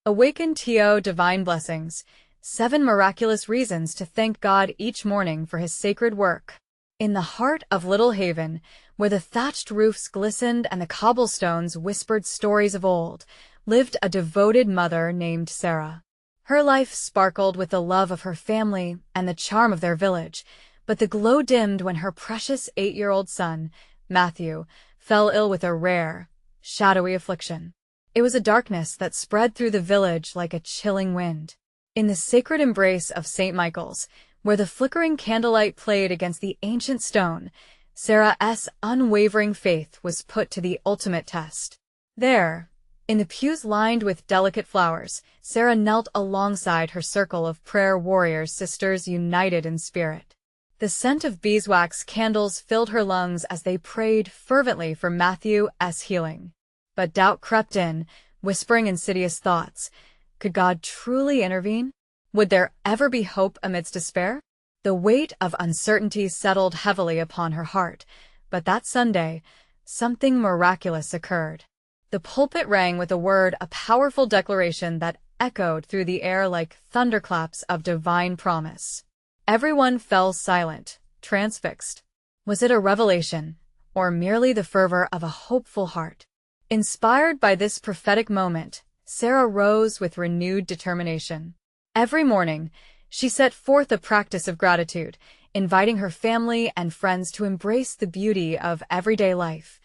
Awaken TO Divine Blessings. 7 Miraculous Reasons to Thank God Each Morning for His Sacred Work. In the heart of Little Haven, where the thatched roofs glistened and the cobblestones whispered stories of old, lived a devoted mother named Sarah. Her life sparkled with the love of her family and the charm of their village, but the glow dimmed when her precious 8-year-old son, Matthew, fell ill with a rare, shadowy affliction. It was a darkness that spread through the village like a chilling wind. In the sacred embrace of St. Michael's, where the flickering candlelight played against the ancient stone, Sarah's unwavering faith was put to the ultimate test. There, in the pews lined with delicate flowers, Sarah knelt alongside her circle of prayer warriors, sisters united in spirit. The scent of beeswax candles filled her lungs as they prayed fervently for Matthew's healing. But doubt crept in, whispering insidious thoughts. Could God truly intervene? Would there ever be hope amidst despair? The weight of uncertainty settled heavily upon her heart, but that Sunday, something miraculous occurred. The pulpit rang with a word, a powerful declaration that echoed through the air like thunderclaps of divine promise. Everyone fell silent, transfixed. Was it a revelation, or merely the fervor of a hopeful heart? Inspired by this prophetic moment, Sarah rose with renewed determination. Every morning, she set forth a practice of gratitude, inviting her family and friends to embrace the beauty of everyday life.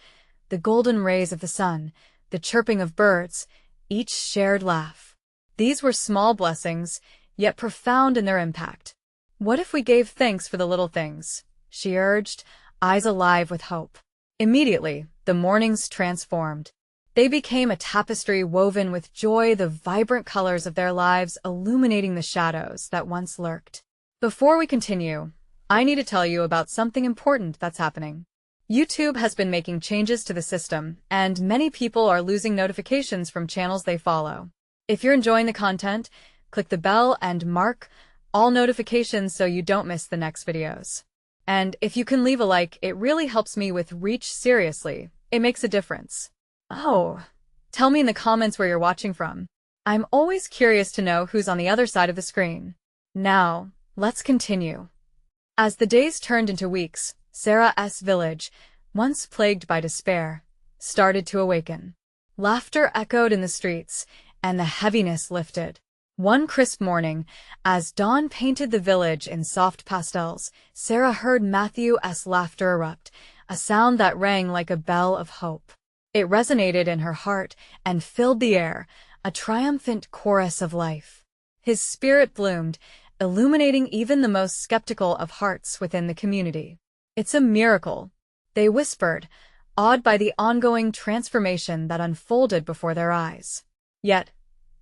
The golden rays of the sun, the chirping of birds, each shared laugh. These were small blessings, yet profound in their impact. What if we gave thanks for the little things? She urged, eyes alive with hope. Immediately, the mornings transformed. They became a tapestry woven with joy, the vibrant colors of their lives illuminating the shadows that once lurked. Before we continue, I need to tell you about something important that's happening. YouTube has been making changes to the system, and many people are losing notifications from channels they follow. If you're enjoying the content, click the bell and mark all notifications so you don't miss the next videos. And if you can leave a like, it really helps me with reach. Seriously, it makes a difference. Oh, tell me in the comments where you're watching from. I'm always curious to know who's on the other side of the screen. Now, let's continue. As the days turned into weeks, Sarah's village, once plagued by despair, started to awaken. Laughter echoed in the streets, and the heaviness lifted. One crisp morning, as dawn painted the village in soft pastels, Sarah heard Matthew's laughter erupt, a sound that rang like a bell of hope. It resonated in her heart and filled the air, a triumphant chorus of life. His spirit bloomed, illuminating even the most skeptical of hearts within the community. It's a miracle, they whispered, awed by the ongoing transformation that unfolded before their eyes. Yet,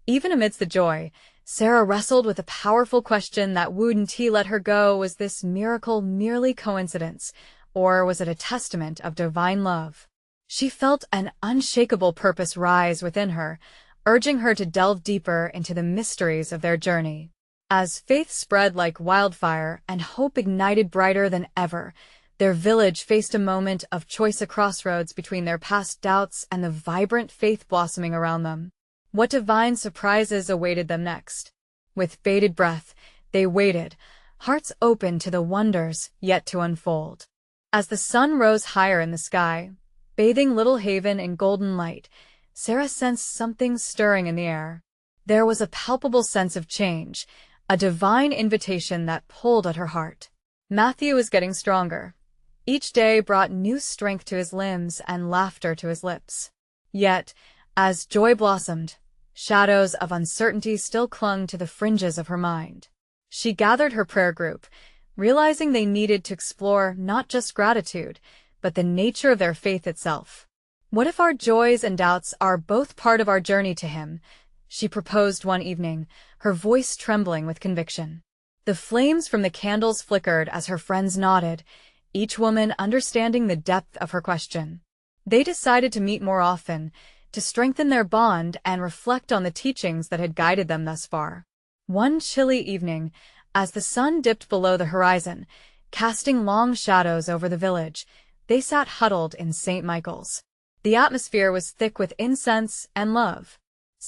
even amidst the joy, Sarah wrestled with a powerful question that wouldn't let her go. Was this miracle merely coincidence, or was it a testament of divine love? She felt an unshakable purpose rise within her, urging her to delve deeper into the mysteries of their journey. As faith spread like wildfire and hope ignited brighter than ever, their village faced a moment of choice, a crossroads between their past doubts and the vibrant faith blossoming around them. What divine surprises awaited them next? With bated breath, they waited, hearts open to the wonders yet to unfold. As the sun rose higher in the sky, bathing Little Haven in golden light, Sarah sensed something stirring in the air. There was a palpable sense of change, a divine invitation that pulled at her heart. Matthew was getting stronger. Each day brought new strength to his limbs and laughter to his lips. Yet, as joy blossomed, shadows of uncertainty still clung to the fringes of her mind. She gathered her prayer group, realizing they needed to explore not just gratitude, but the nature of their faith itself. What if our joys and doubts are both part of our journey to Him? She proposed one evening, her voice trembling with conviction. The flames from the candles flickered as her friends nodded, each woman understanding the depth of her question. They decided to meet more often, to strengthen their bond and reflect on the teachings that had guided them thus far. One chilly evening, as the sun dipped below the horizon, casting long shadows over the village, they sat huddled in St. Michael's. The atmosphere was thick with incense and love.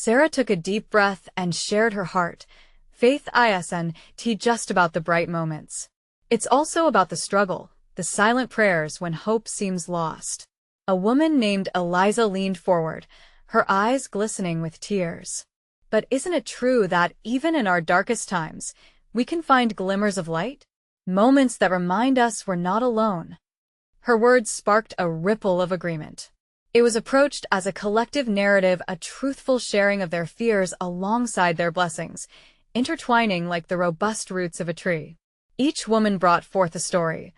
Sarah took a deep breath and shared her heart. Faith isn't just about the bright moments. It's also about the struggle, the silent prayers when hope seems lost. A woman named Eliza leaned forward, her eyes glistening with tears. But isn't it true that even in our darkest times, we can find glimmers of light? Moments that remind us we're not alone. Her words sparked a ripple of agreement. It was approached as a collective narrative, a truthful sharing of their fears alongside their blessings, intertwining like the robust roots of a tree. Each woman brought forth a story,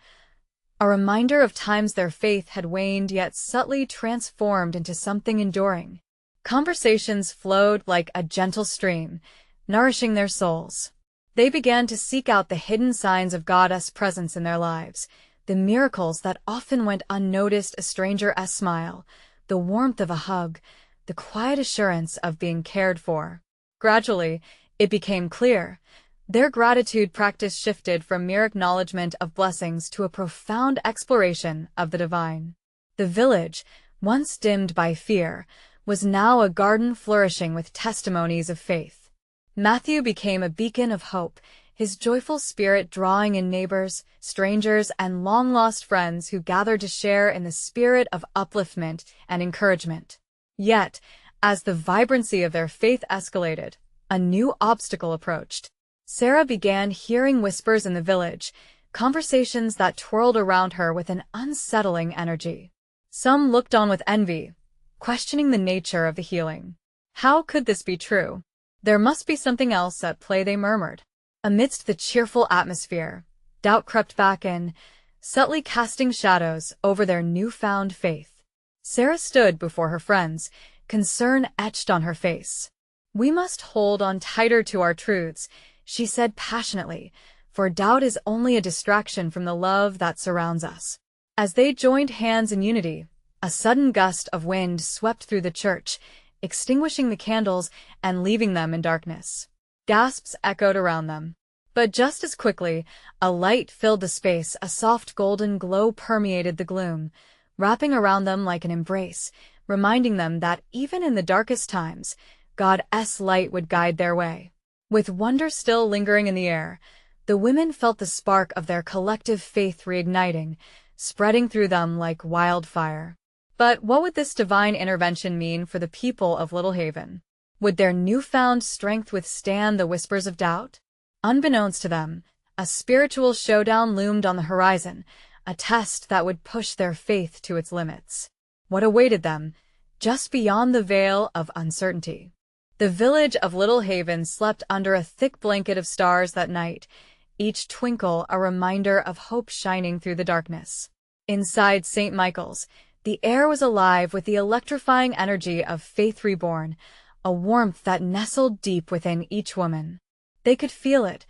a reminder of times their faith had waned yet subtly transformed into something enduring. Conversations flowed like a gentle stream, nourishing their souls. They began to seek out the hidden signs of God's presence in their lives, the miracles that often went unnoticed, a stranger's smile, the warmth of a hug, the quiet assurance of being cared for. Gradually, it became clear. Their gratitude practice shifted from mere acknowledgement of blessings to a profound exploration of the divine. The village, once dimmed by fear, was now a garden flourishing with testimonies of faith. Matthew became a beacon of hope, his joyful spirit drawing in neighbors, strangers, and long-lost friends who gathered to share in the spirit of upliftment and encouragement. Yet, as the vibrancy of their faith escalated, a new obstacle approached. Sarah began hearing whispers in the village, conversations that twirled around her with an unsettling energy. Some looked on with envy, questioning the nature of the healing. How could this be true? There must be something else at play, they murmured. Amidst the cheerful atmosphere, doubt crept back in, subtly casting shadows over their newfound faith. Sarah stood before her friends, concern etched on her face. "We must hold on tighter to our truths," she said passionately, "for doubt is only a distraction from the love that surrounds us." As they joined hands in unity, a sudden gust of wind swept through the church, extinguishing the candles and leaving them in darkness. Gasps echoed around them. But just as quickly, a light filled the space, a soft golden glow permeated the gloom, wrapping around them like an embrace, reminding them that even in the darkest times, God's light would guide their way. With wonder still lingering in the air, the women felt the spark of their collective faith reigniting, spreading through them like wildfire. But what would this divine intervention mean for the people of Little Haven? Would their newfound strength withstand the whispers of doubt? Unbeknownst to them, a spiritual showdown loomed on the horizon, a test that would push their faith to its limits. What awaited them, just beyond the veil of uncertainty? The village of Little Haven slept under a thick blanket of stars that night, each twinkle a reminder of hope shining through the darkness. Inside St. Michael's, the air was alive with the electrifying energy of faith reborn, a warmth that nestled deep within each woman. They could feel it,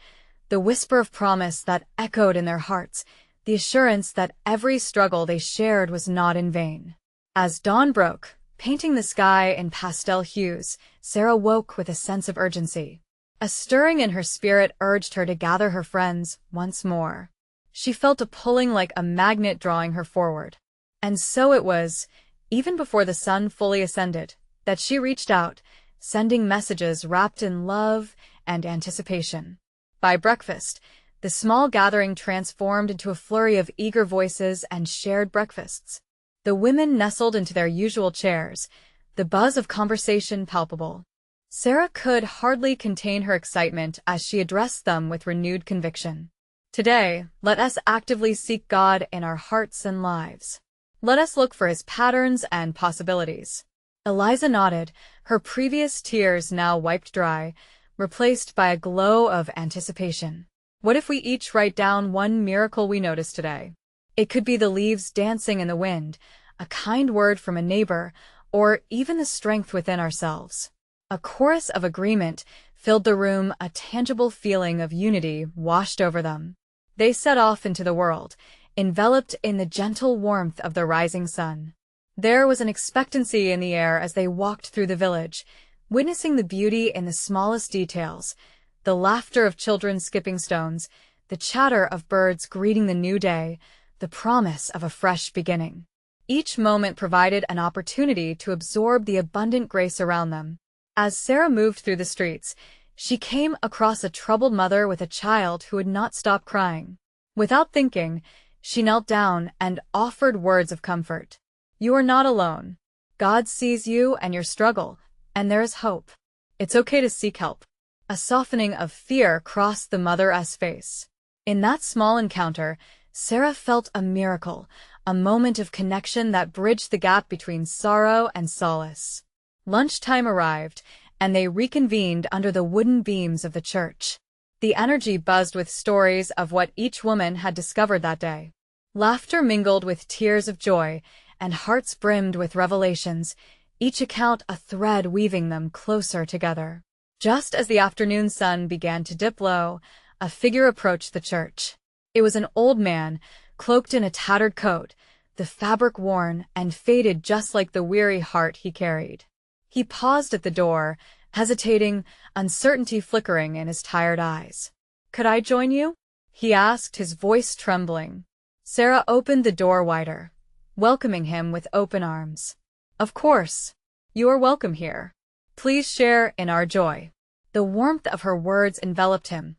the whisper of promise that echoed in their hearts, the assurance that every struggle they shared was not in vain. As dawn broke, painting the sky in pastel hues, Sarah woke with a sense of urgency. A stirring in her spirit urged her to gather her friends once more. She felt a pulling like a magnet drawing her forward. And so it was, even before the sun fully ascended, that she reached out, sending messages wrapped in love and anticipation. By breakfast, the small gathering transformed into a flurry of eager voices and shared breakfasts. The women nestled into their usual chairs, the buzz of conversation palpable. Sarah could hardly contain her excitement as she addressed them with renewed conviction. Today, let us actively seek God in our hearts and lives. Let us look for His patterns and possibilities. Eliza nodded, her previous tears now wiped dry, replaced by a glow of anticipation. What if we each write down one miracle we noticed today? It could be the leaves dancing in the wind, a kind word from a neighbor, or even the strength within ourselves. A chorus of agreement filled the room, a tangible feeling of unity washed over them. They set off into the world, enveloped in the gentle warmth of the rising sun. There was an expectancy in the air as they walked through the village, witnessing the beauty in the smallest details, the laughter of children skipping stones, the chatter of birds greeting the new day, the promise of a fresh beginning. Each moment provided an opportunity to absorb the abundant grace around them. As Sarah moved through the streets, she came across a troubled mother with a child who would not stop crying. Without thinking, she knelt down and offered words of comfort. "You are not alone. God sees you and your struggle, and there is hope. It's okay to seek help." A softening of fear crossed the mother's face. In that small encounter, Sarah felt a miracle, a moment of connection that bridged the gap between sorrow and solace. Lunchtime arrived, and they reconvened under the wooden beams of the church. The energy buzzed with stories of what each woman had discovered that day. Laughter mingled with tears of joy, and hearts brimmed with revelations, each account a thread weaving them closer together. Just as the afternoon sun began to dip low, a figure approached the church. It was an old man, cloaked in a tattered coat, the fabric worn and faded just like the weary heart he carried. He paused at the door, hesitating, uncertainty flickering in his tired eyes. "Could I join you?" he asked, his voice trembling. Sarah opened the door wider, welcoming him with open arms. "Of course. You are welcome here. Please share in our joy." The warmth of her words enveloped him,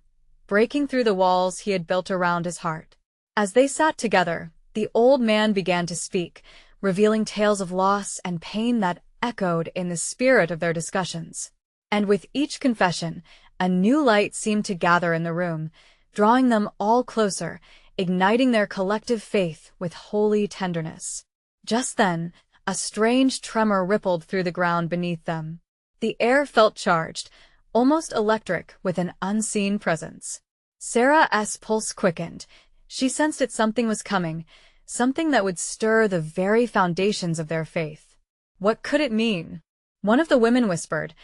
breaking through the walls he had built around his heart. As they sat together, the old man began to speak, revealing tales of loss and pain that echoed in the spirit of their discussions. And with each confession, a new light seemed to gather in the room, drawing them all closer, igniting their collective faith with holy tenderness. Just then, a strange tremor rippled through the ground beneath them. The air felt charged, almost electric, with an unseen presence. Sarah's pulse quickened. She sensed that something was coming, something that would stir the very foundations of their faith. What could it mean? One of the women whispered,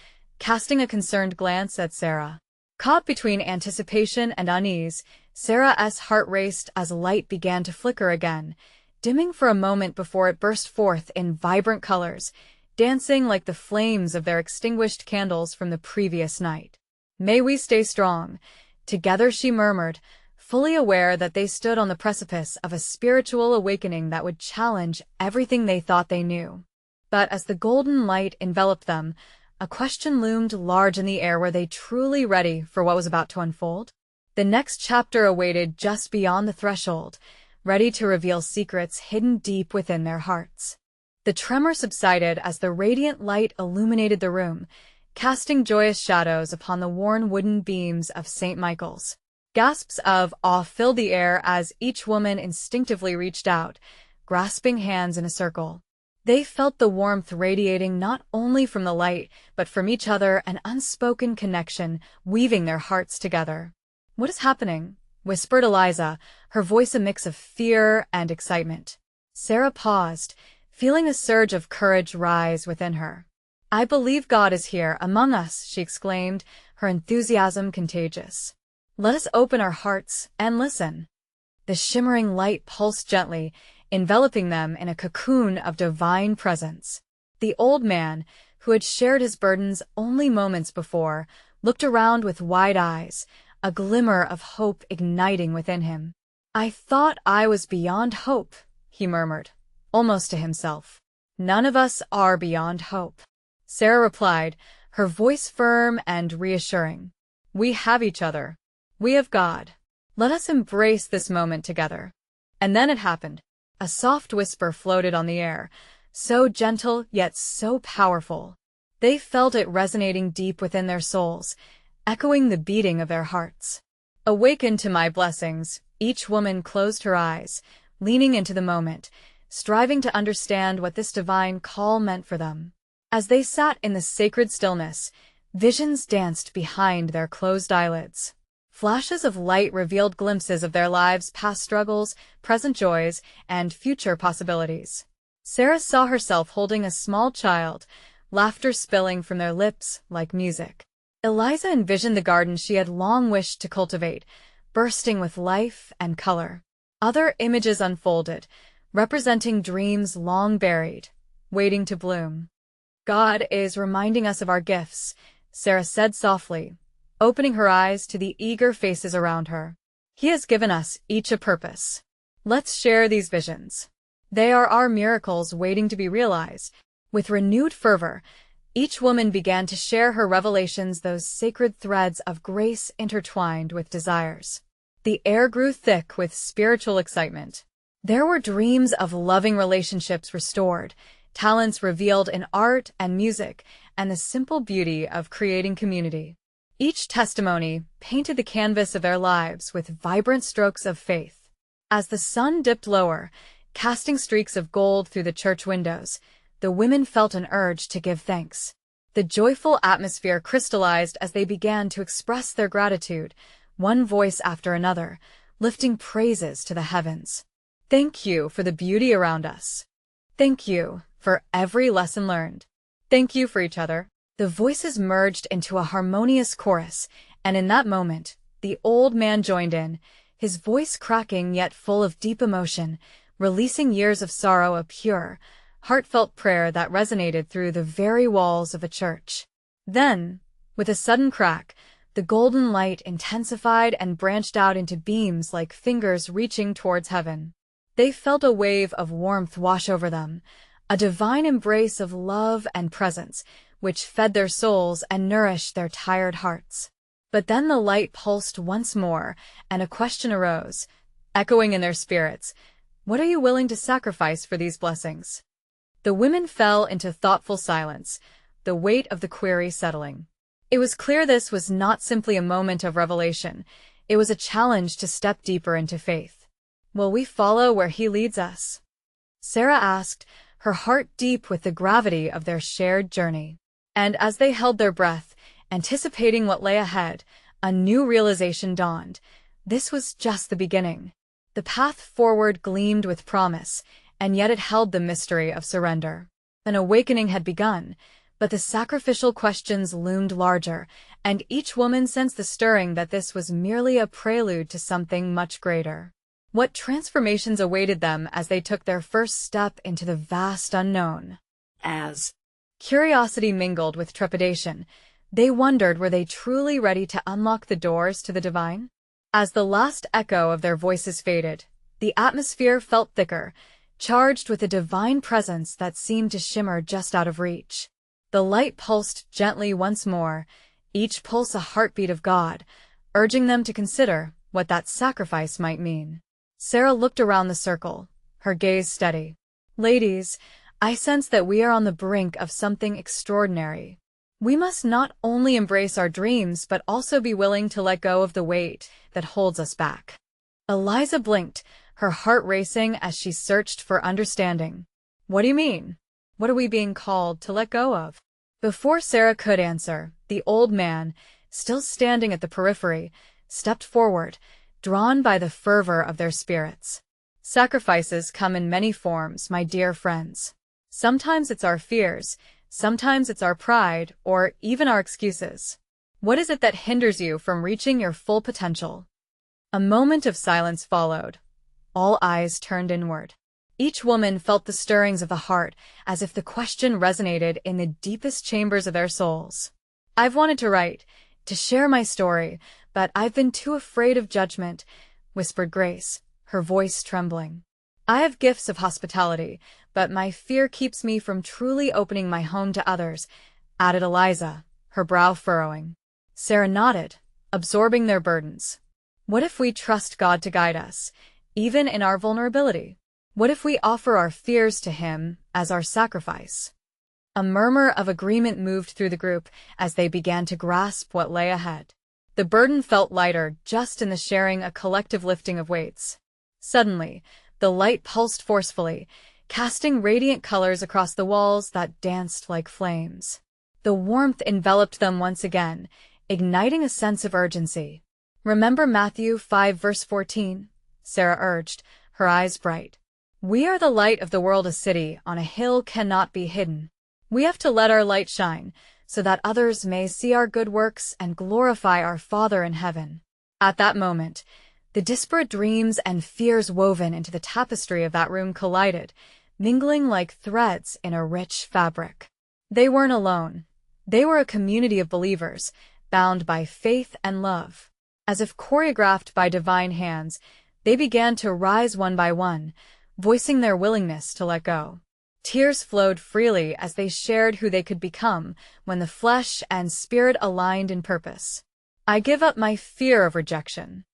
casting a concerned glance at Sarah. Caught between anticipation and unease, Sarah's heart raced as light began to flicker again, dimming for a moment before it burst forth in vibrant colors, dancing like the flames of their extinguished candles from the previous night. "May we stay strong," together she murmured, fully aware that they stood on the precipice of a spiritual awakening that would challenge everything they thought they knew. But as the golden light enveloped them, a question loomed large in the air. Were they truly ready for what was about to unfold? The next chapter awaited just beyond the threshold, ready to reveal secrets hidden deep within their hearts. The tremor subsided as the radiant light illuminated the room, casting joyous shadows upon the worn wooden beams of St. Michael's. Gasps of awe filled the air as each woman instinctively reached out, grasping hands in a circle. They felt the warmth radiating not only from the light, but from each other, an unspoken connection weaving their hearts together. "What is happening?" whispered Eliza, her voice a mix of fear and excitement. Sarah paused, feeling a surge of courage rise within her. "I believe God is here among us," she exclaimed, her enthusiasm contagious. "Let us open our hearts and listen." The shimmering light pulsed gently, enveloping them in a cocoon of divine presence. The old man, who had shared his burdens only moments before, looked around with wide eyes, a glimmer of hope igniting within him. "I thought I was beyond hope," he murmured, almost to himself. "None of us are beyond hope," Sarah replied, her voice firm and reassuring. "We have each other. We have God. Let us embrace this moment together." And then it happened. A soft whisper floated on the air, so gentle yet so powerful. They felt it resonating deep within their souls, echoing the beating of their hearts. "Awaken to my blessings." Each woman closed her eyes, leaning into the moment, striving to understand what this divine call meant for them. As they sat in the sacred stillness, visions danced behind their closed eyelids. Flashes of light revealed glimpses of their lives' past struggles, present joys, and future possibilities. Sarah saw herself holding a small child, laughter spilling from their lips like music. Eliza envisioned the garden she had long wished to cultivate, bursting with life and color. Other images unfolded, representing dreams long buried, waiting to bloom. "God is reminding us of our gifts," Sarah said softly, opening her eyes to the eager faces around her. "He has given us each a purpose. Let's share these visions. They are our miracles waiting to be realized." With renewed fervor, Each woman began to share her revelations, those sacred threads of grace intertwined with desires. The air grew thick with spiritual excitement. There were dreams of loving relationships restored, talents revealed in art and music, and the simple beauty of creating community. Each testimony painted the canvas of their lives with vibrant strokes of faith. As the sun dipped lower, casting streaks of gold through the church windows, the women felt an urge to give thanks. The joyful atmosphere crystallized as they began to express their gratitude, one voice after another, lifting praises to the heavens. Thank you for the beauty around us. Thank you for every lesson learned. Thank you for each other. The voices merged into a harmonious chorus, and in that moment, the old man joined in, his voice cracking yet full of deep emotion, releasing years of sorrow, a pure, heartfelt prayer that resonated through the very walls of a church. Then, with a sudden crack, the golden light intensified and branched out into beams like fingers reaching towards heaven. They felt a wave of warmth wash over them, a divine embrace of love and presence, which fed their souls and nourished their tired hearts. But then the light pulsed once more, and a question arose, echoing in their spirits. What are you willing to sacrifice for these blessings? The women fell into thoughtful silence, the weight of the query settling. It was clear this was not simply a moment of revelation. It was a challenge to step deeper into faith. Will we follow where he leads us? Sarah asked, her heart deep with the gravity of their shared journey. And as they held their breath, anticipating what lay ahead, a new realization dawned. This was just the beginning. The path forward gleamed with promise, and yet it held the mystery of surrender. An awakening had begun, but the sacrificial questions loomed larger, and each woman sensed the stirring that this was merely a prelude to something much greater. What transformations awaited them as they took their first step into the vast unknown? As curiosity mingled with trepidation, they wondered, were they truly ready to unlock the doors to the divine? As the last echo of their voices faded, the atmosphere felt thicker, charged with a divine presence that seemed to shimmer just out of reach. The light pulsed gently once more, each pulse a heartbeat of God, urging them to consider what that sacrifice might mean. Sarah looked around the circle, her gaze steady. Ladies, I sense that we are on the brink of something extraordinary. We must not only embrace our dreams but also be willing to let go of the weight that holds us back. Eliza blinked, her heart racing as she searched for understanding. What do you mean? What are we being called to let go of? Before Sarah could answer, the old man, still standing at the periphery, stepped forward, drawn by the fervor of their spirits. Sacrifices come in many forms, my dear friends. Sometimes it's our fears, sometimes it's our pride, or even our excuses. What is it that hinders you from reaching your full potential? A moment of silence followed. All eyes turned inward. Each woman felt the stirrings of the heart, as if the question resonated in the deepest chambers of their souls. I've wanted to write, to share my story, but I've been too afraid of judgment, whispered Grace, her voice trembling. I have gifts of hospitality, but my fear keeps me from truly opening my home to others, added Eliza, her brow furrowing. Sarah nodded, absorbing their burdens. What if we trust God to guide us, even in our vulnerability? What if we offer our fears to Him as our sacrifice? A murmur of agreement moved through the group as they began to grasp what lay ahead. The burden felt lighter just in the sharing, a collective lifting of weights. Suddenly, the light pulsed forcefully, casting radiant colors across the walls that danced like flames. The warmth enveloped them once again, igniting a sense of urgency. Remember Matthew 5 verse 14? Sarah urged, her eyes bright. We are the light of the world. A city on a hill cannot be hidden. We have to let our light shine, so that others may see our good works and glorify our Father in heaven. At that moment, the disparate dreams and fears woven into the tapestry of that room collided, mingling like threads in a rich fabric. They weren't alone. They were a community of believers, bound by faith and love. As if choreographed by divine hands, they began to rise one by one, voicing their willingness to let go. Tears flowed freely as they shared who they could become when the flesh and spirit aligned in purpose. "I give up my fear of rejection,"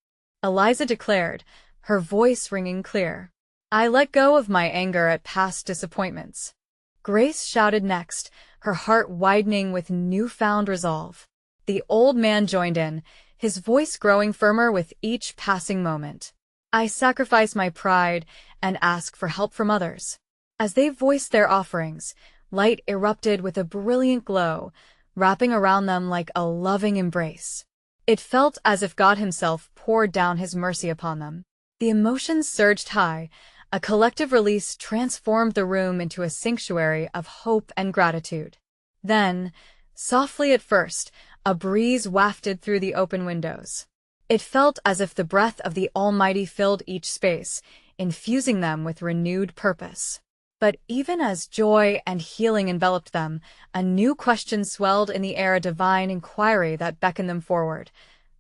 Eliza declared, her voice ringing clear. "I let go of my anger at past disappointments." Grace shouted next, her heart widening with newfound resolve. The old man joined in, his voice growing firmer with each passing moment. "I sacrifice my pride and ask for help from others." As they voiced their offerings, light erupted with a brilliant glow, wrapping around them like a loving embrace. It felt as if God himself poured down his mercy upon them. The emotions surged high. A collective release transformed the room into a sanctuary of hope and gratitude. Then, softly at first, a breeze wafted through the open windows. It felt as if the breath of the Almighty filled each space, infusing them with renewed purpose. But even as joy and healing enveloped them, a new question swelled in the air, a divine inquiry that beckoned them forward.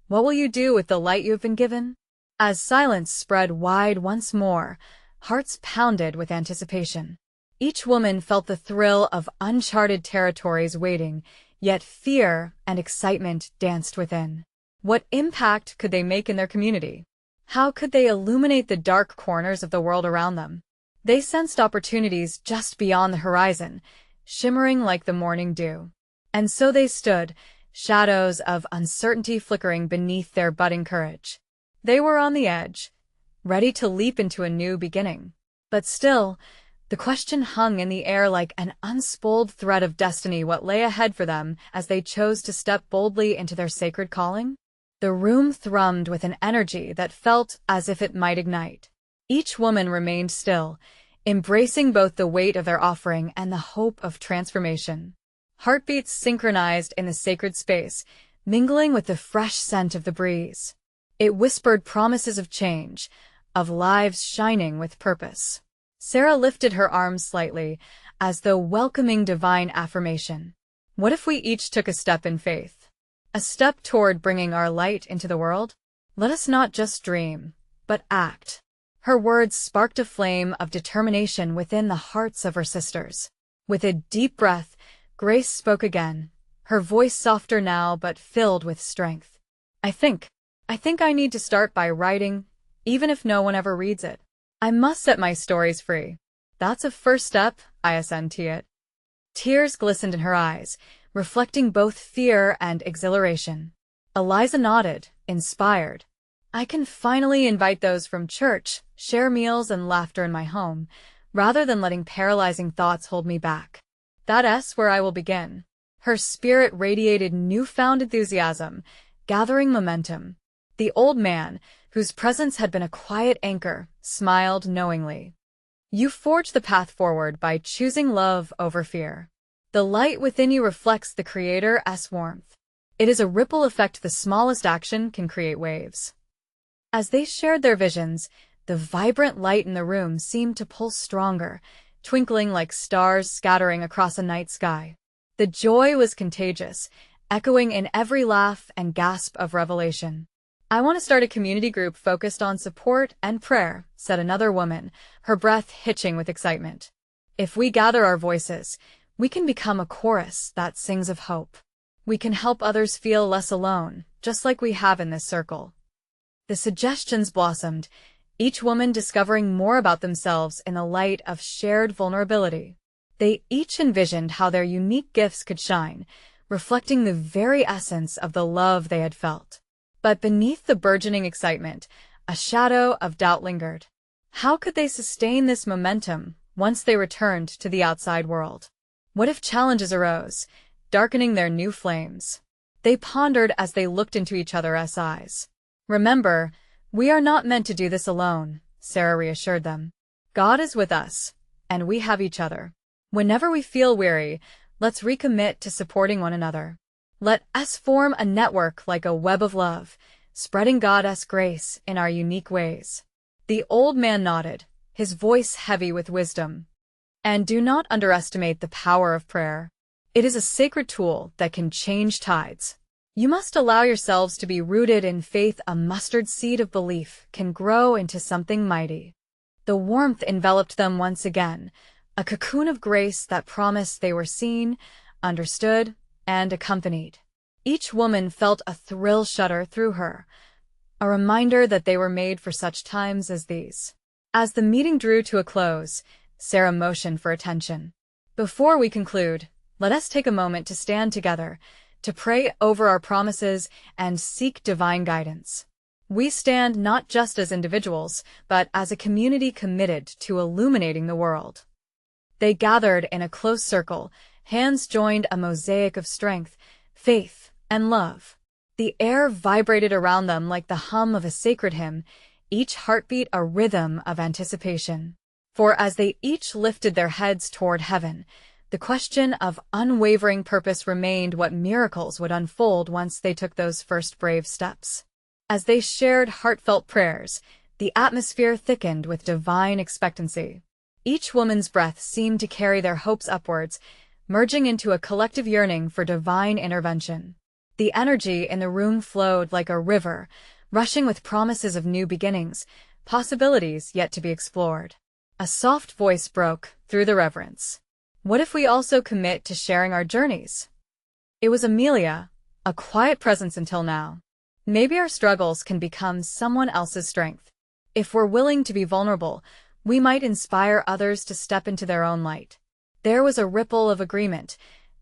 "What will you do with the light you have been given?" As silence spread wide once more, hearts pounded with anticipation. Each woman felt the thrill of uncharted territories waiting, yet fear and excitement danced within. What impact could they make in their community? How could they illuminate the dark corners of the world around them? They sensed opportunities just beyond the horizon, shimmering like the morning dew. And so they stood, shadows of uncertainty flickering beneath their budding courage. They were on the edge, ready to leap into a new beginning. But still, the question hung in the air like an unspooled thread of destiny. What lay ahead for them as they chose to step boldly into their sacred calling? The room thrummed with an energy that felt as if it might ignite. Each woman remained still, embracing both the weight of their offering and the hope of transformation. Heartbeats synchronized in the sacred space, mingling with the fresh scent of the breeze. It whispered promises of change, of lives shining with purpose. Sarah lifted her arms slightly, as though welcoming divine affirmation. What if we each took a step in faith? A step toward bringing our light into the world? Let us not just dream, but act. Her words sparked a flame of determination within the hearts of her sisters. With a deep breath, Grace spoke again, her voice softer now but filled with strength. I think I need to start by writing, even if no one ever reads it. I must set my stories free. That's a first step, I assent to it." Tears glistened in her eyes, reflecting both fear and exhilaration. Eliza nodded, inspired. "I can finally invite those from church, share meals and laughter in my home, rather than letting paralyzing thoughts hold me back. That's where I will begin." Her spirit radiated newfound enthusiasm, gathering momentum. The old man, whose presence had been a quiet anchor, smiled knowingly. "You forge the path forward by choosing love over fear. The light within you reflects the Creator's warmth. It is a ripple effect. The smallest action can create waves." As they shared their visions, the vibrant light in the room seemed to pulse stronger, twinkling like stars scattering across a night sky. The joy was contagious, echoing in every laugh and gasp of revelation. "I want to start a community group focused on support and prayer," said another woman, her breath hitching with excitement. "If we gather our voices, we can become a chorus that sings of hope. We can help others feel less alone, just like we have in this circle." The suggestions blossomed, each woman discovering more about themselves in the light of shared vulnerability. They each envisioned how their unique gifts could shine, reflecting the very essence of the love they had felt. But beneath the burgeoning excitement, a shadow of doubt lingered. How could they sustain this momentum once they returned to the outside world? What if challenges arose, darkening their new flames? They pondered as they looked into each other's eyes. "Remember, we are not meant to do this alone," Sarah reassured them. "God is with us, and we have each other. Whenever we feel weary, let's recommit to supporting one another. Let us form a network like a web of love, spreading God's grace in our unique ways." The old man nodded, his voice heavy with wisdom. "And do not underestimate the power of prayer. It is a sacred tool that can change tides. You must allow yourselves to be rooted in faith. A mustard seed of belief can grow into something mighty." The warmth enveloped them once again, a cocoon of grace that promised they were seen, understood, and accompanied. Each woman felt a thrill shudder through her, a reminder that they were made for such times as these. As the meeting drew to a close, Sarah motioned for attention. Before we conclude, let us take a moment to stand together, to pray over our promises and seek divine guidance. We stand not just as individuals, but as a community committed to illuminating the world. They gathered in a close circle, hands joined, a mosaic of strength, faith, and love. The air vibrated around them like the hum of a sacred hymn, each heartbeat a rhythm of anticipation. For as they each lifted their heads toward heaven, the question of unwavering purpose remained: what miracles would unfold once they took those first brave steps? As they shared heartfelt prayers, the atmosphere thickened with divine expectancy. Each woman's breath seemed to carry their hopes upwards, merging into a collective yearning for divine intervention. The energy in the room flowed like a river, rushing with promises of new beginnings, possibilities yet to be explored. A soft voice broke through the reverence. What if we also commit to sharing our journeys? It was Amelia, a quiet presence until now. Maybe our struggles can become someone else's strength. If we're willing to be vulnerable, we might inspire others to step into their own light. There was a ripple of agreement.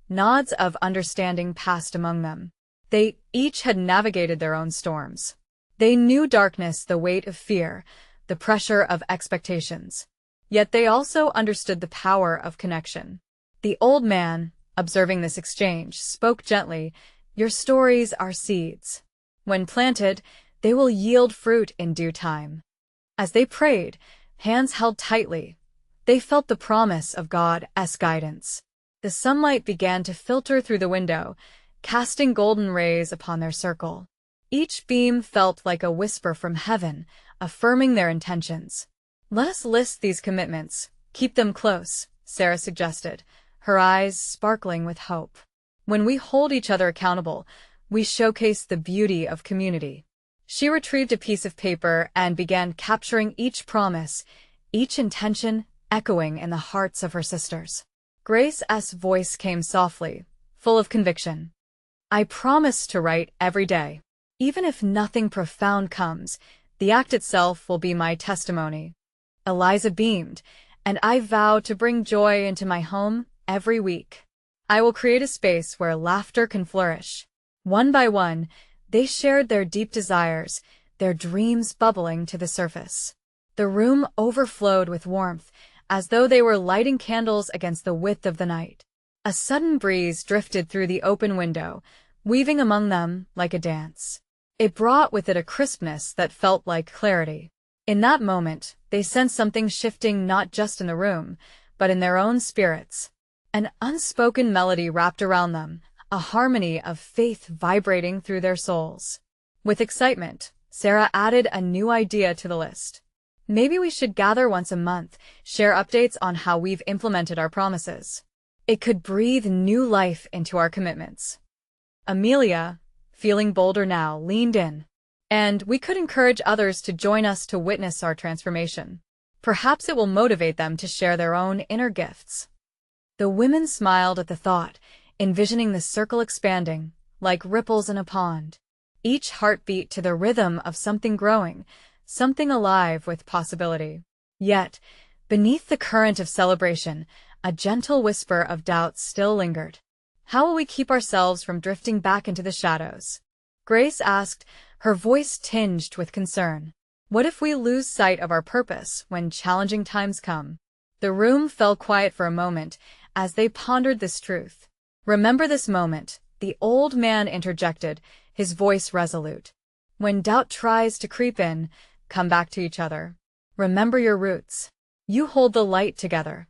Nods of understanding passed among them. They each had navigated their own storms. They knew darkness, the weight of fear, the pressure of expectations. Yet they also understood the power of connection. The old man, observing this exchange, spoke gently, "Your stories are seeds. When planted, they will yield fruit in due time." As they prayed, hands held tightly, they felt the promise of God's guidance. The sunlight began to filter through the window, casting golden rays upon their circle. Each beam felt like a whisper from heaven, affirming their intentions. "Let us list these commitments, keep them close," Sarah suggested, her eyes sparkling with hope. "When we hold each other accountable, we showcase the beauty of community." She retrieved a piece of paper and began capturing each promise, each intention echoing in the hearts of her sisters. Grace's voice came softly, full of conviction. "I promise to write every day. Even if nothing profound comes, the act itself will be my testimony." Eliza beamed, "And I vow to bring joy into my home every week. I will create a space where laughter can flourish." One by one, they shared their deep desires, their dreams bubbling to the surface. The room overflowed with warmth, as though they were lighting candles against the width of the night. A sudden breeze drifted through the open window, weaving among them like a dance. It brought with it a crispness that felt like clarity. In that moment, they sensed something shifting not just in the room, but in their own spirits. An unspoken melody wrapped around them, a harmony of faith vibrating through their souls. With excitement, Sarah added a new idea to the list. "Maybe we should gather once a month, share updates on how we've implemented our promises. It could breathe new life into our commitments." Amelia, feeling bolder now, leaned in. "And we could encourage others to join us to witness our transformation. Perhaps it will motivate them to share their own inner gifts." The women smiled at the thought, envisioning the circle expanding, like ripples in a pond. Each heartbeat to the rhythm of something growing, something alive with possibility. Yet, beneath the current of celebration, a gentle whisper of doubt still lingered. "How will we keep ourselves from drifting back into the shadows?" Grace asked, her voice tinged with concern. "What if we lose sight of our purpose when challenging times come?" The room fell quiet for a moment as they pondered this truth. "Remember this moment," the old man interjected, his voice resolute. "When doubt tries to creep in, come back to each other. Remember your roots. You hold the light together."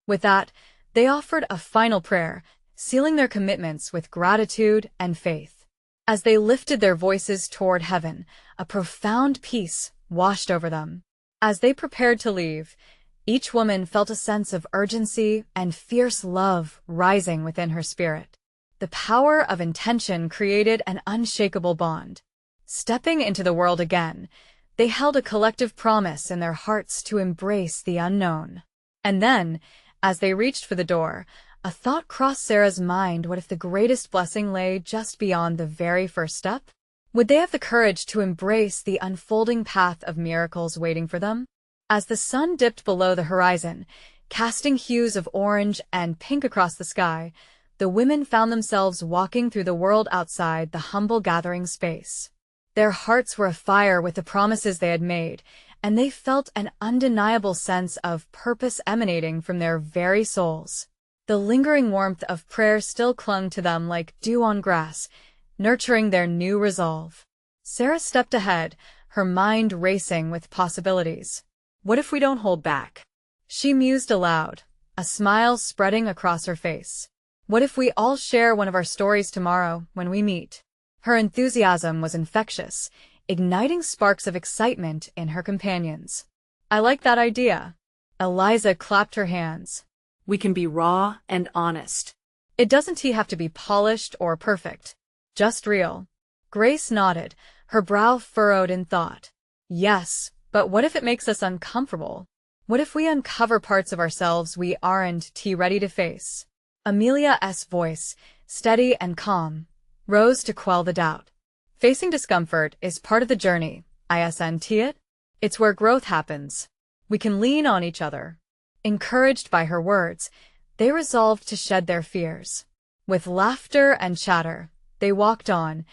With that, they offered a final prayer, sealing their commitments with gratitude and faith. As they lifted their voices toward heaven, a profound peace washed over them. As they prepared to leave, each woman felt a sense of urgency and fierce love rising within her spirit. The power of intention created an unshakable bond. Stepping into the world again, they held a collective promise in their hearts to embrace the unknown. And then, As they reached for the door, a thought crossed Sarah's mind. What if the greatest blessing lay just beyond the very first step? Would they have the courage to embrace the unfolding path of miracles waiting for them? As the sun dipped below the horizon, casting hues of orange and pink across the sky, the women found themselves walking through the world outside the humble gathering space. Their hearts were afire with the promises they had made, and they felt an undeniable sense of purpose emanating from their very souls. The lingering warmth of prayer still clung to them like dew on grass, nurturing their new resolve. Sarah stepped ahead, her mind racing with possibilities. What if we don't hold back? She mused aloud, a smile spreading across her face. What if we all share one of our stories tomorrow when we meet? Her enthusiasm was infectious, igniting sparks of excitement in her companions. I like that idea. Eliza clapped her hands. We can be raw and honest. It doesn't have to be polished or perfect. Just real. Grace nodded, her brow furrowed in thought. Yes, but what if it makes us uncomfortable? What if we uncover parts of ourselves we aren't ready to face? Amelia's voice, steady and calm, rose to quell the doubt. Facing discomfort is part of the journey, isn't it? It's where growth happens. We can lean on each other. Encouraged by her words, they resolved to shed their fears. With laughter and chatter, they walked on,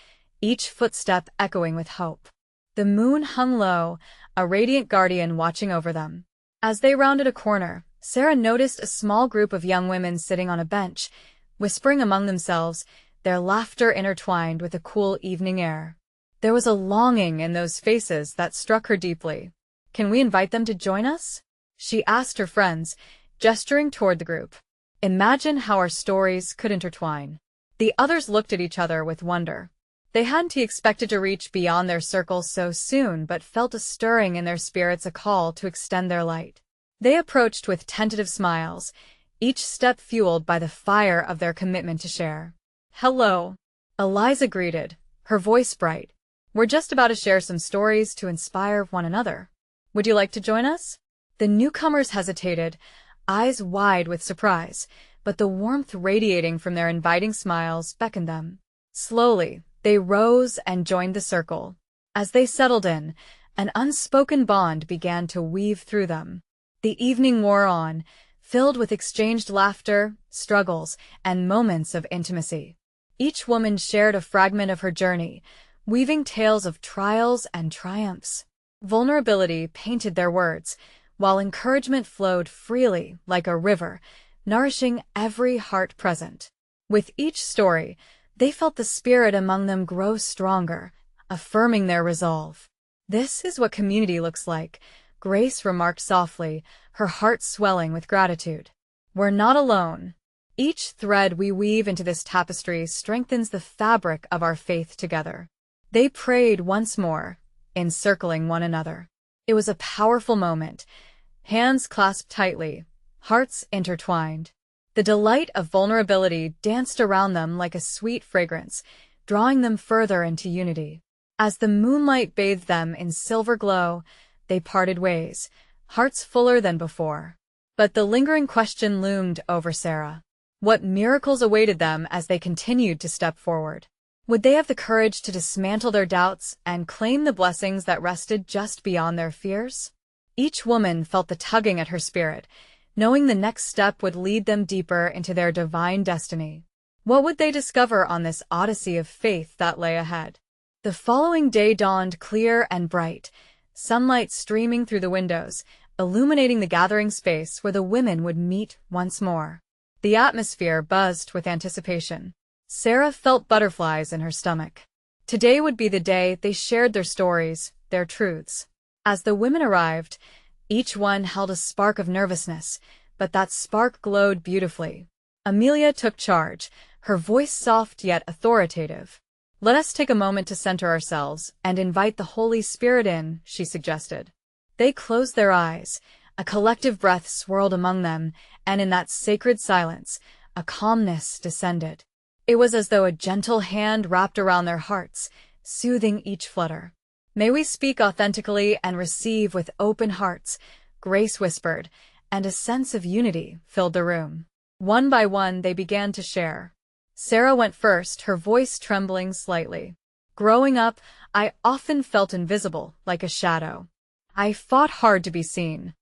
each footstep echoing with hope. The moon hung low, a radiant guardian watching over them. As they rounded a corner, Sarah noticed a small group of young women sitting on a bench, whispering among themselves, their laughter intertwined with the cool evening air. There was a longing in those faces that struck her deeply. Can we invite them to join us? She asked her friends, gesturing toward the group. Imagine how our stories could intertwine. The others looked at each other with wonder. They hadn't expected to reach beyond their circle so soon, but felt a stirring in their spirits, a call to extend their light. They approached with tentative smiles, each step fueled by the fire of their commitment to share. Hello, Eliza greeted, her voice bright. We're just about to share some stories to inspire one another. Would you like to join us? The newcomers hesitated, eyes wide with surprise, but the warmth radiating from their inviting smiles beckoned them. Slowly, they rose and joined the circle. As they settled in, an unspoken bond began to weave through them. The evening wore on, filled with exchanged laughter, struggles, and moments of intimacy. Each woman shared a fragment of her journey, weaving tales of trials and triumphs. Vulnerability painted their words, while encouragement flowed freely like a river, nourishing every heart present. With each story, they felt the spirit among them grow stronger, affirming their resolve. This is what community looks like, Grace remarked softly, her heart swelling with gratitude. We're not alone. Each thread we weave into this tapestry strengthens the fabric of our faith together. They prayed once more, encircling one another. It was a powerful moment, hands clasped tightly, hearts intertwined. The delight of vulnerability danced around them like a sweet fragrance, drawing them further into unity. As the moonlight bathed them in silver glow, they parted ways, hearts fuller than before. But the lingering question loomed over Sarah. What miracles awaited them as they continued to step forward? Would they have the courage to dismantle their doubts and claim the blessings that rested just beyond their fears? Each woman felt the tugging at her spirit, knowing the next step would lead them deeper into their divine destiny. What would they discover on this odyssey of faith that lay ahead? The following day dawned clear and bright, sunlight streaming through the windows, illuminating the gathering space where the women would meet once more. The atmosphere buzzed with anticipation. Sarah felt butterflies in her stomach. Today would be the day they shared their stories, their truths. As the women arrived, each one held a spark of nervousness, but that spark glowed beautifully. Amelia took charge, her voice soft yet authoritative. Let us take a moment to center ourselves and invite the Holy Spirit in, she suggested. They closed their eyes, a collective breath swirled among them, and in that sacred silence, a calmness descended. It was as though a gentle hand wrapped around their hearts, soothing each flutter. May we speak authentically and receive with open hearts, Grace whispered, and a sense of unity filled the room. One by one, they began to share. Sarah went first, her voice trembling slightly. Growing up, I often felt invisible, like a shadow. I fought hard to be seen.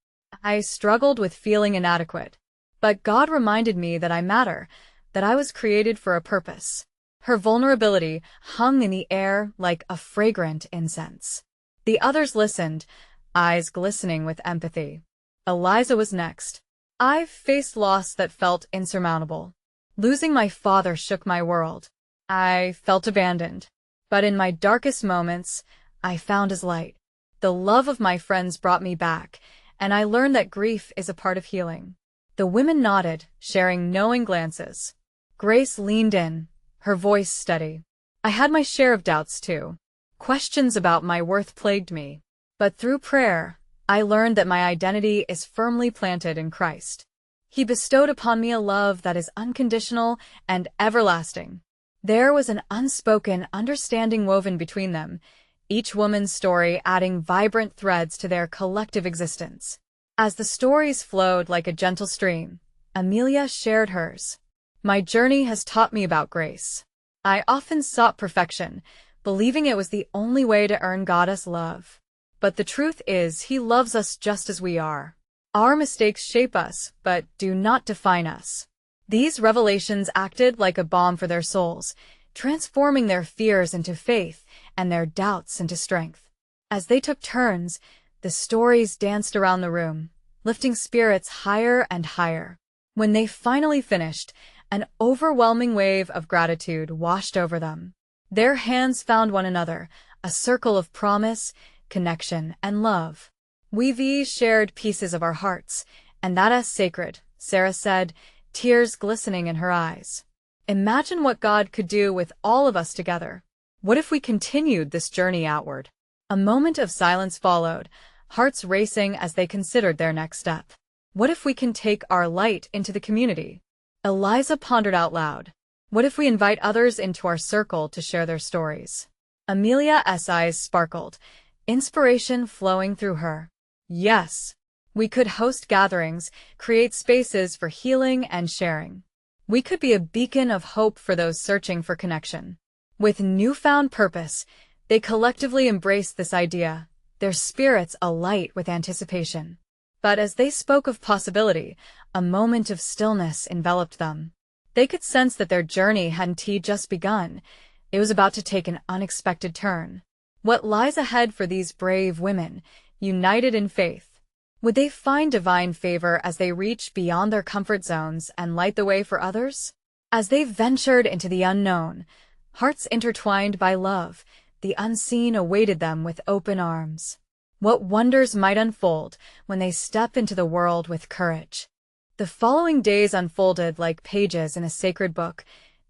I struggled with feeling inadequate. But God reminded me that I matter, that I was created for a purpose. Her vulnerability hung in the air like a fragrant incense. The others listened, eyes glistening with empathy. Eliza was next. I faced loss that felt insurmountable. Losing my father shook my world. I felt abandoned. But in my darkest moments, I found his light. The love of my friends brought me back, and I learned that grief is a part of healing. The women nodded, sharing knowing glances. Grace leaned in, her voice steady. I had my share of doubts too. Questions about my worth plagued me. But through prayer, I learned that my identity is firmly planted in Christ. He bestowed upon me a love that is unconditional and everlasting. There was an unspoken understanding woven between them, each woman's story adding vibrant threads to their collective existence. As the stories flowed like a gentle stream, Amelia shared hers. My journey has taught me about grace. I often sought perfection, believing it was the only way to earn God's love. But the truth is, He loves us just as we are. Our mistakes shape us, but do not define us. These revelations acted like a balm for their souls, transforming their fears into faith and their doubts into strength. As they took turns, the stories danced around the room, lifting spirits higher and higher. When they finally finished, an overwhelming wave of gratitude washed over them. Their hands found one another, a circle of promise, connection, and love. We've shared pieces of our hearts, and that is sacred, Sarah said, tears glistening in her eyes. Imagine what God could do with all of us together. What if we continued this journey outward? A moment of silence followed, hearts racing as they considered their next step. What if we can take our light into the community? Eliza pondered out loud. What if we invite others into our circle to share their stories? Amelia's eyes sparkled, inspiration flowing through her. Yes, we could host gatherings, create spaces for healing and sharing. We could be a beacon of hope for those searching for connection. With newfound purpose, they collectively embraced this idea, their spirits alight with anticipation. But as they spoke of possibility, a moment of stillness enveloped them. They could sense that their journey hadn't just begun. It was about to take an unexpected turn. What lies ahead for these brave women, united in faith? Would they find divine favor as they reach beyond their comfort zones and light the way for others? As they ventured into the unknown, hearts intertwined by love, the unseen awaited them with open arms. What wonders might unfold when they step into the world with courage? The following days unfolded like pages in a sacred book,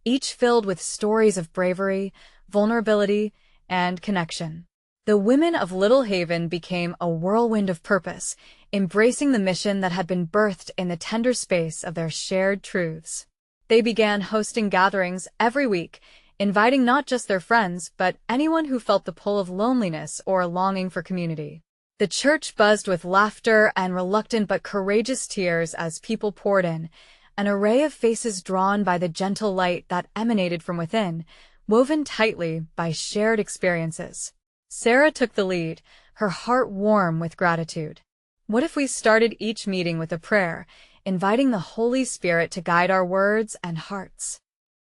each filled with stories of bravery, vulnerability, and connection. The women of Little Haven became a whirlwind of purpose, embracing the mission that had been birthed in the tender space of their shared truths. They began hosting gatherings every week, inviting not just their friends, but anyone who felt the pull of loneliness or longing for community. The church buzzed with laughter and reluctant but courageous tears as people poured in, an array of faces drawn by the gentle light that emanated from within, woven tightly by shared experiences. Sarah took the lead, her heart warm with gratitude. What if we started each meeting with a prayer, inviting the Holy Spirit to guide our words and hearts?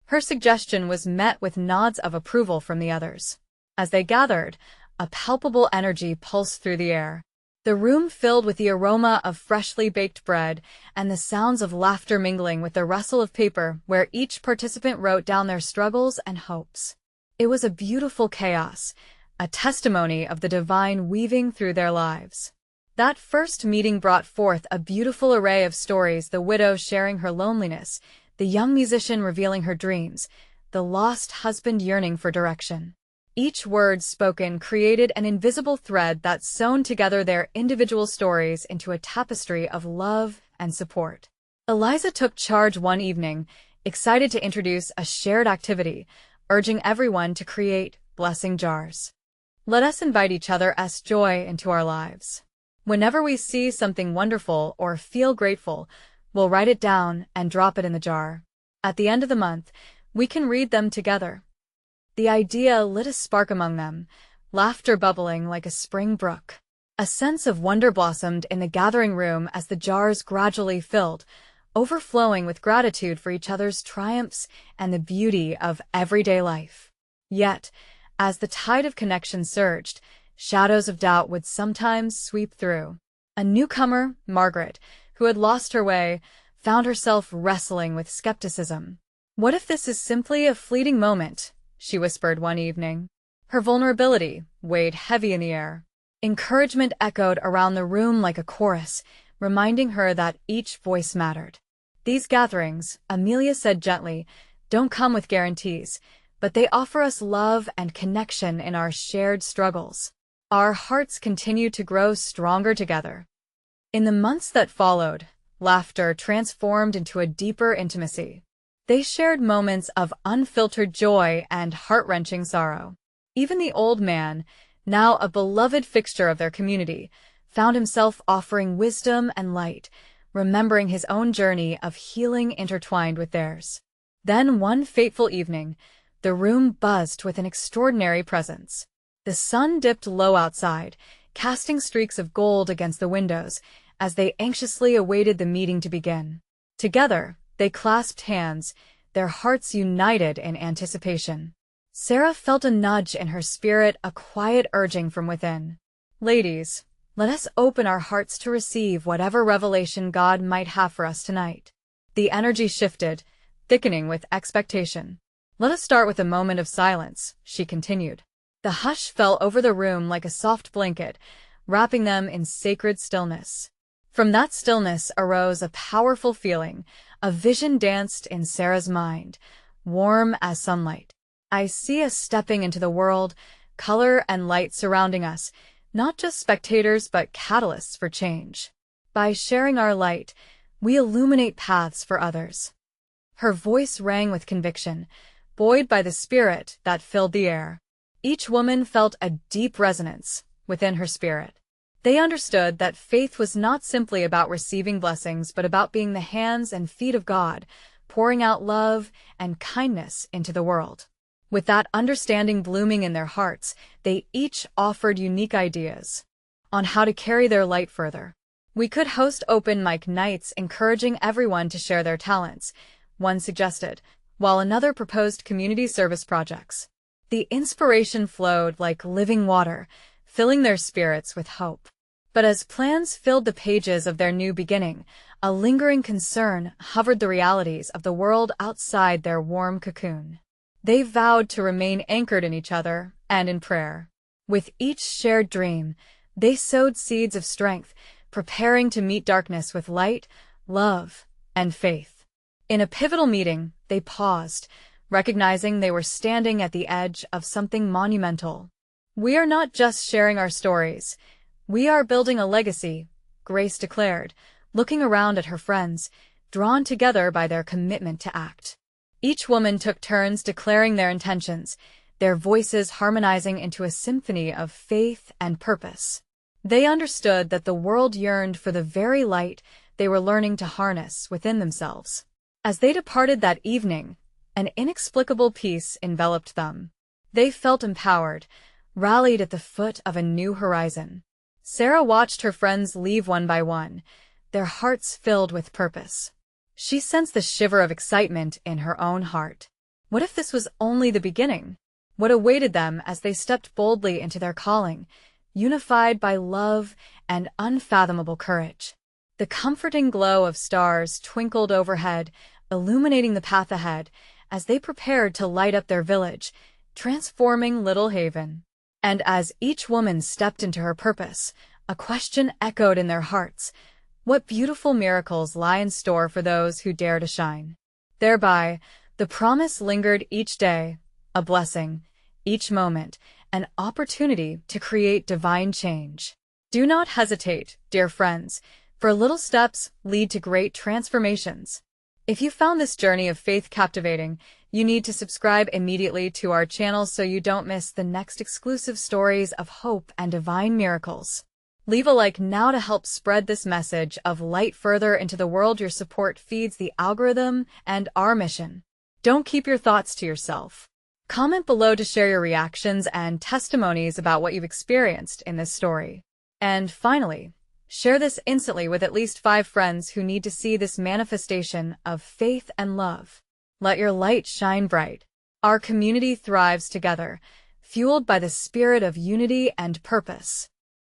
Her suggestion was met with nods of approval from the others. As they gathered, a palpable energy pulsed through the air. The room filled with the aroma of freshly baked bread and the sounds of laughter mingling with the rustle of paper where each participant wrote down their struggles and hopes. It was a beautiful chaos, a testimony of the divine weaving through their lives. That first meeting brought forth a beautiful array of stories, the widow sharing her loneliness, the young musician revealing her dreams, the lost husband yearning for direction. Each word spoken created an invisible thread that sewn together their individual stories into a tapestry of love and support. Eliza took charge one evening, excited to introduce a shared activity, urging everyone to create blessing jars. Let us invite each other's joy into our lives. Whenever we see something wonderful or feel grateful, we'll write it down and drop it in the jar. At the end of the month, we can read them together. The idea lit a spark among them, laughter bubbling like a spring brook. A sense of wonder blossomed in the gathering room as the jars gradually filled, overflowing with gratitude for each other's triumphs and the beauty of everyday life. Yet, as the tide of connection surged, shadows of doubt would sometimes sweep through. A newcomer, Margaret, who had lost her way, found herself wrestling with skepticism. "What if this is simply a fleeting moment?" she whispered one evening. Her vulnerability weighed heavy in the air. Encouragement echoed around the room like a chorus, reminding her that each voice mattered. "These gatherings," Amelia said gently, "don't come with guarantees, but they offer us love and connection in our shared struggles. Our hearts continue to grow stronger together." In the months that followed, laughter transformed into a deeper intimacy. They shared moments of unfiltered joy and heart-wrenching sorrow. Even the old man, now a beloved fixture of their community, found himself offering wisdom and light, remembering his own journey of healing intertwined with theirs. Then one fateful evening, the room buzzed with an extraordinary presence. The sun dipped low outside, casting streaks of gold against the windows as they anxiously awaited the meeting to begin. Together, they clasped hands, their hearts united in anticipation. Sarah felt a nudge in her spirit, a quiet urging from within. "Ladies, let us open our hearts to receive whatever revelation God might have for us tonight." The energy shifted, thickening with expectation. "Let us start with a moment of silence," she continued. The hush fell over the room like a soft blanket, wrapping them in sacred stillness. From that stillness arose a powerful feeling. A vision danced in Sarah's mind, warm as sunlight. "I see us stepping into the world, color and light surrounding us, not just spectators but catalysts for change. By sharing our light, we illuminate paths for others." Her voice rang with conviction, buoyed by the spirit that filled the air. Each woman felt a deep resonance within her spirit. They understood that faith was not simply about receiving blessings but about being the hands and feet of God, pouring out love and kindness into the world. With that understanding blooming in their hearts, they each offered unique ideas on how to carry their light further. "We could host open mic nights encouraging everyone to share their talents," one suggested, while another proposed community service projects. The inspiration flowed like living water, filling their spirits with hope. But as plans filled the pages of their new beginning, a lingering concern hovered the realities of the world outside their warm cocoon. They vowed to remain anchored in each other and in prayer. With each shared dream, they sowed seeds of strength, preparing to meet darkness with light, love, and faith. In a pivotal meeting, they paused, recognizing they were standing at the edge of something monumental. "We are not just sharing our stories. We are building a legacy," Grace declared, looking around at her friends, drawn together by their commitment to act. Each woman took turns declaring their intentions, their voices harmonizing into a symphony of faith and purpose. They understood that the world yearned for the very light they were learning to harness within themselves. As they departed that evening, an inexplicable peace enveloped them. They felt empowered, rallied at the foot of a new horizon. Sarah watched her friends leave one by one, their hearts filled with purpose. She sensed the shiver of excitement in her own heart. What if this was only the beginning? What awaited them as they stepped boldly into their calling, unified by love and unfathomable courage? The comforting glow of stars twinkled overhead, illuminating the path ahead as they prepared to light up their village, transforming Little Haven. And as each woman stepped into her purpose, a question echoed in their hearts: what beautiful miracles lie in store for those who dare to shine? Thereby, the promise lingered each day, a blessing, each moment, an opportunity to create divine change. Do not hesitate, dear friends, for little steps lead to great transformations. If you found this journey of faith captivating, you need to subscribe immediately to our channel so you don't miss the next exclusive stories of hope and divine miracles. Leave a like now to help spread this message of light further into the world. Your support feeds the algorithm and our mission. Don't keep your thoughts to yourself. Comment below to share your reactions and testimonies about what you've experienced in this story. And finally, share this instantly with at least 5 friends who need to see this manifestation of faith and love. Let your light shine bright. Our community thrives together, fueled by the spirit of unity and purpose.